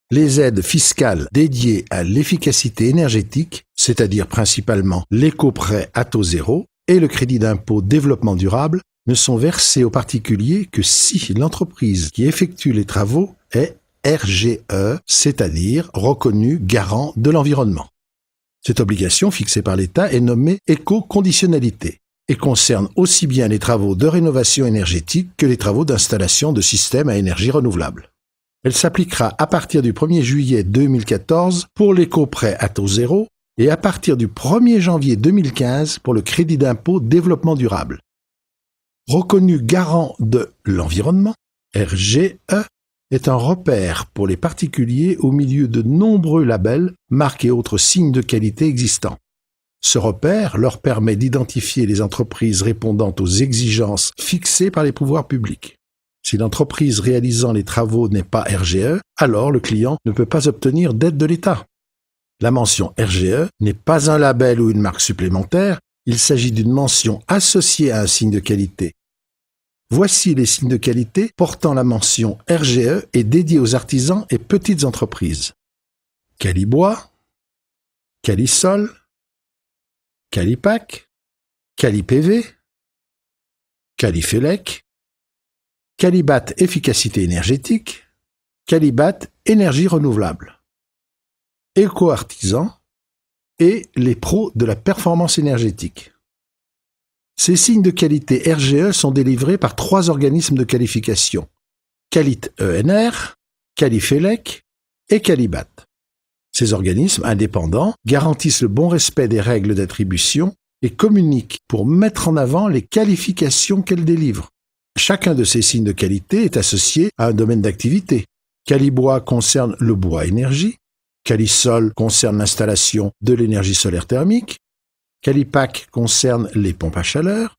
Les aides fiscales dédiées à l'efficacité énergétique, c'est-à-dire principalement l'éco-prêt à taux zéro et le crédit d'impôt développement durable, ne sont versées aux particuliers que si l'entreprise qui effectue les travaux est RGE, c'est-à-dire reconnue garant de l'environnement. Cette obligation fixée par l'État est nommée éco-conditionnalité et concerne aussi bien les travaux de rénovation énergétique que les travaux d'installation de systèmes à énergie renouvelable. Elle s'appliquera à partir du 1er juillet 2014 pour l'éco-prêt à taux zéro et à partir du 1er janvier 2015 pour le crédit d'impôt développement durable. Reconnu garant de l'environnement, RGE est un repère pour les particuliers au milieu de nombreux labels, marques et autres signes de qualité existants. Ce repère leur permet d'identifier les entreprises répondant aux exigences fixées par les pouvoirs publics. Si l'entreprise réalisant les travaux n'est pas RGE, alors le client ne peut pas obtenir d'aide de l'État. La mention RGE n'est pas un label ou une marque supplémentaire, il s'agit d'une mention associée à un signe de qualité. Voici les signes de qualité portant la mention RGE et dédiés aux artisans et petites entreprises. Calibois, Calisol, Calipac, Calipv, Califélec, Calibat efficacité énergétique, Calibat énergie renouvelable, Éco-artisan et les pros de la performance énergétique. Ces signes de qualité RGE sont délivrés par 3 organismes de qualification, Calit ENR, Califélec et Calibat. Ces organismes indépendants garantissent le bon respect des règles d'attribution et communiquent pour mettre en avant les qualifications qu'elles délivrent. Chacun de ces signes de qualité est associé à un domaine d'activité. Calibois concerne le bois énergie, Calisol concerne l'installation de l'énergie solaire thermique, Calipac concerne les pompes à chaleur,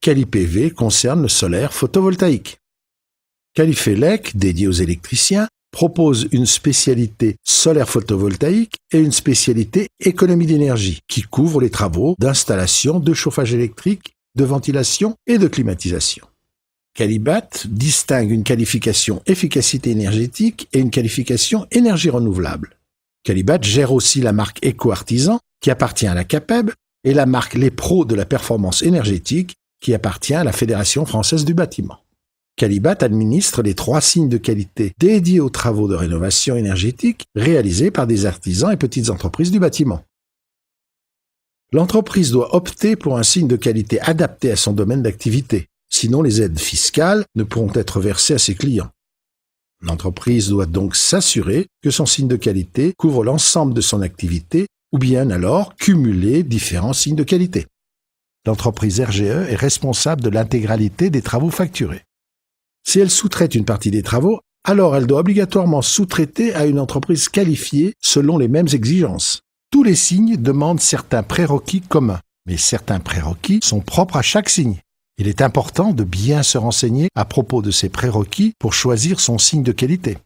Calipv concerne le solaire photovoltaïque. Califélec, dédié aux électriciens, propose une spécialité solaire photovoltaïque et une spécialité économie d'énergie qui couvre les travaux d'installation de chauffage électrique, de ventilation et de climatisation. Calibat distingue une qualification efficacité énergétique et une qualification énergie renouvelable. Calibat gère aussi la marque Éco-artisan qui appartient à la CAPEB et la marque Les Pros de la performance énergétique qui appartient à la Fédération française du bâtiment. Calibat administre les 3 signes de qualité dédiés aux travaux de rénovation énergétique réalisés par des artisans et petites entreprises du bâtiment. L'entreprise doit opter pour un signe de qualité adapté à son domaine d'activité, sinon les aides fiscales ne pourront être versées à ses clients. L'entreprise doit donc s'assurer que son signe de qualité couvre l'ensemble de son activité ou bien alors cumuler différents signes de qualité. L'entreprise RGE est responsable de l'intégralité des travaux facturés. Si elle sous-traite une partie des travaux, alors elle doit obligatoirement sous-traiter à une entreprise qualifiée selon les mêmes exigences. Tous les signes demandent certains prérequis communs, mais certains prérequis sont propres à chaque signe. Il est important de bien se renseigner à propos de ces prérequis pour choisir son signe de qualité.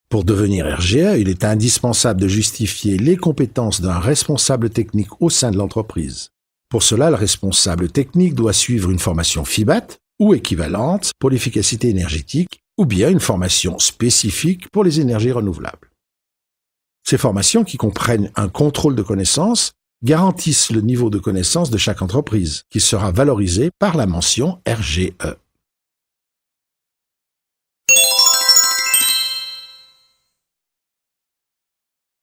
Pour devenir RGE, il est indispensable de justifier les compétences d'un responsable technique au sein de l'entreprise. Pour cela, le responsable technique doit suivre une formation FIBAT ou équivalente pour l'efficacité énergétique ou bien une formation spécifique pour les énergies renouvelables. Ces formations, qui comprennent un contrôle de connaissances, garantissent le niveau de connaissance de chaque entreprise, qui sera valorisé par la mention RGE.